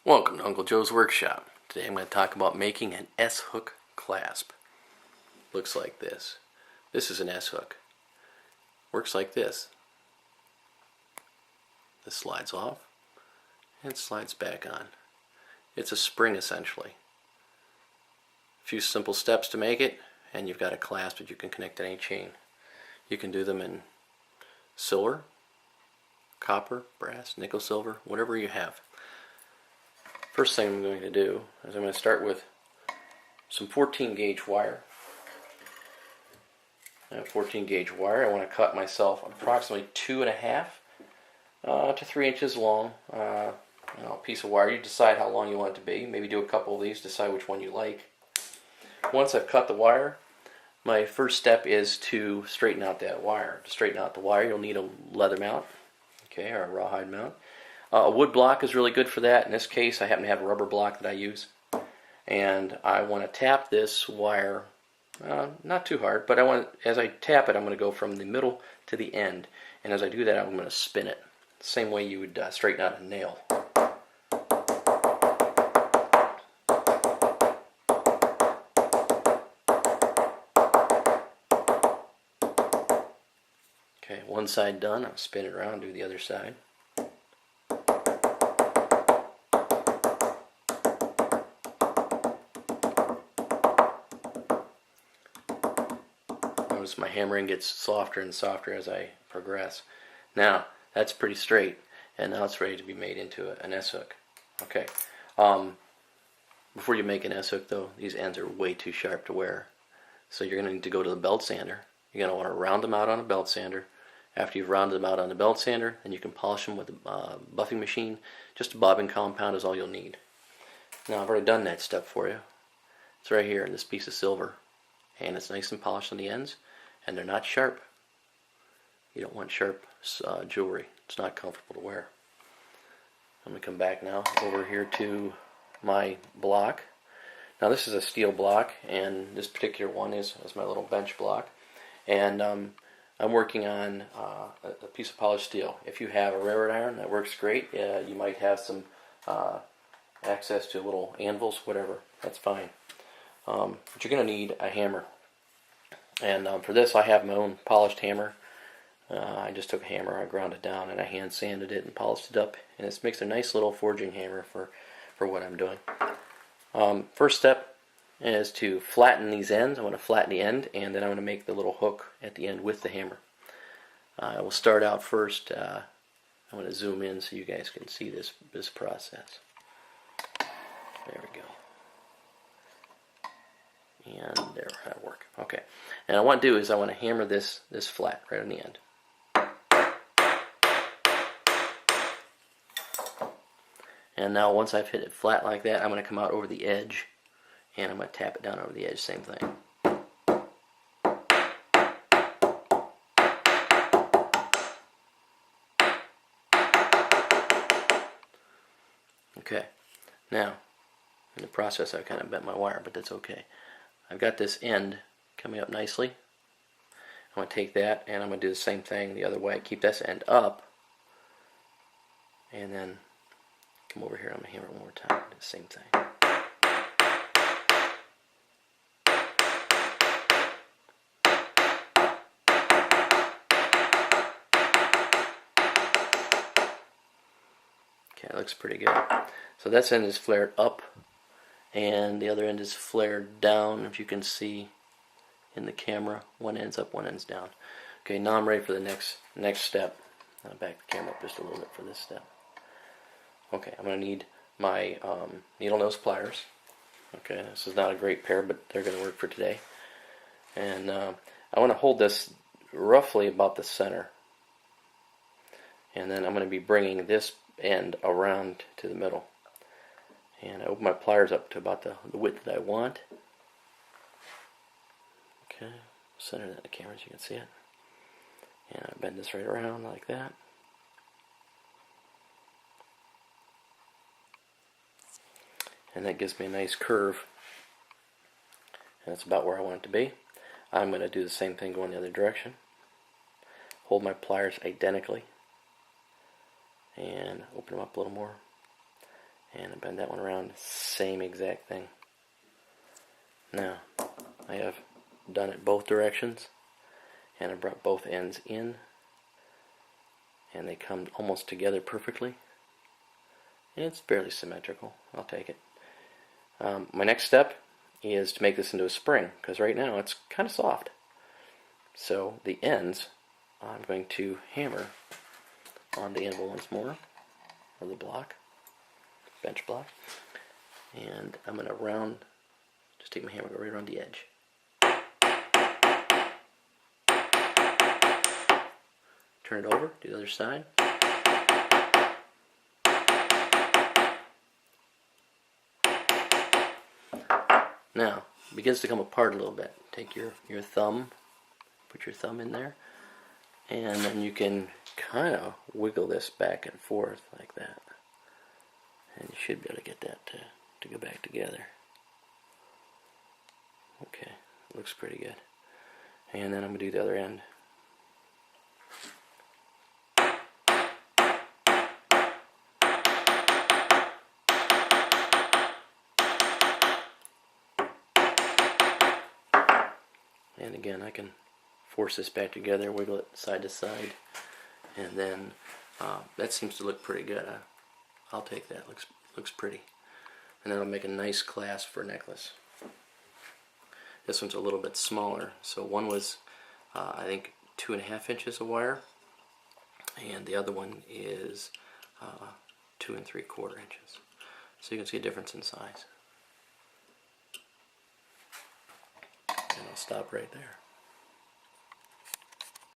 Welcome to Uncle Joe's Workshop. Today I'm going to talk about making an S-hook clasp. Looks like this. This is an S-hook. Works like this. This slides off and slides back on. It's a spring essentially. A few simple steps to make it and you've got a clasp that you can connect to any chain. You can do them in silver, copper, brass, nickel, silver, whatever you have. First thing I'm going to do is I'm going to start with some 14 gauge wire. I have 14 gauge wire. I want to cut myself approximately 2.5 to 3 inches long piece of wire. You decide how long you want it to be. Maybe do a couple of these, decide which one you like. Once I've cut the wire, my first step is to straighten out that wire. To straighten out the wire, you'll need a leather mount, okay, or a rawhide mount. A wood block is really good for that. In this case, I happen to have a rubber block that I use. And I want to tap this wire, not too hard, but as I tap it, I'm going to go from the middle to the end. And as I do that, I'm going to spin it. Same way you would straighten out a nail. Okay, one side done, I'll spin it around and do the other side. Notice my hammering gets softer and softer as I progress. Now, that's pretty straight, and now it's ready to be made into an S-hook. Okay, before you make an S-hook though, these ends are way too sharp to wear. So you're going to need to go to the belt sander. You're going to want to round them out on a belt sander. After you've rounded them out on the belt sander, then you can polish them with a buffing machine. Just a bobbin compound is all you'll need. Now I've already done that step for you. It's right here in this piece of silver. And it's nice and polished on the ends. And they're not sharp. You don't want sharp jewelry. It's not comfortable to wear. I'm going to come back now over here to my block. Now this is a steel block, and this particular one is my little bench block. And I'm working on a piece of polished steel. If you have a railroad iron, that works great. You might have some access to little anvils, whatever. That's fine. But you're going to need a hammer. And for this, I have my own polished hammer. I just took a hammer, I ground it down, and I hand sanded it and polished it up. And it makes a nice little forging hammer for what I'm doing. First step is to flatten these ends. I want to flatten the end, and then I'm going to make the little hook at the end with the hammer. I will start out first. I'm going to zoom in so you guys can see this process. There we go. And there, that'll work. Okay. And I want to do is I want to hammer this flat right on the end. And now once I've hit it flat like that, I'm going to come out over the edge and I'm going to tap it down over the edge, same thing. Okay. Now, in the process I kind of bent my wire, but that's okay. I've got this end coming up nicely. I'm going to take that and I'm going to do the same thing the other way. Keep this end up and then come over here. I'm going to hammer it one more time. Do the same thing. Okay, it looks pretty good. So that end is flared up and the other end is flared down, if you can see in the camera. One end's up, one end's down. Okay, now I'm ready for the next step. I'll back the camera up just a little bit for this step. Okay, I'm going to need my needle nose pliers. Okay, this is not a great pair, but they're going to work for today. And I want to hold this roughly about the center. And then I'm going to be bringing this end around to the middle. And I open my pliers up to about the width that I want. Okay, center that in the camera so you can see it. And I bend this right around like that. And that gives me a nice curve. And that's about where I want it to be. I'm going to do the same thing going the other direction. Hold my pliers identically. And open them up a little more. And I bend that one around, same exact thing. Now, I have done it both directions, and I brought both ends in, and they come almost together perfectly. And it's fairly symmetrical. I'll take it. My next step is to make this into a spring, because right now it's kind of soft. So the ends, I'm going to hammer on the anvil once more, or the block, bench block, and I'm going to just take my hammer, go right around the edge. Turn it over, do the other side. Now, it begins to come apart a little bit. Take your thumb, put your thumb in there, and then you can kind of wiggle this back and forth like that. And you should be able to get that to go back together. Okay, looks pretty good. And then I'm going to do the other end. And again, I can force this back together, wiggle it side to side, and then that seems to look pretty good. I'll take that. Looks pretty. And then I'll make a nice clasp for a necklace. This one's a little bit smaller. So one was, I think, 2.5 inches of wire, and the other one is 2 3/4 inches. So you can see a difference in size. And I'll stop right there.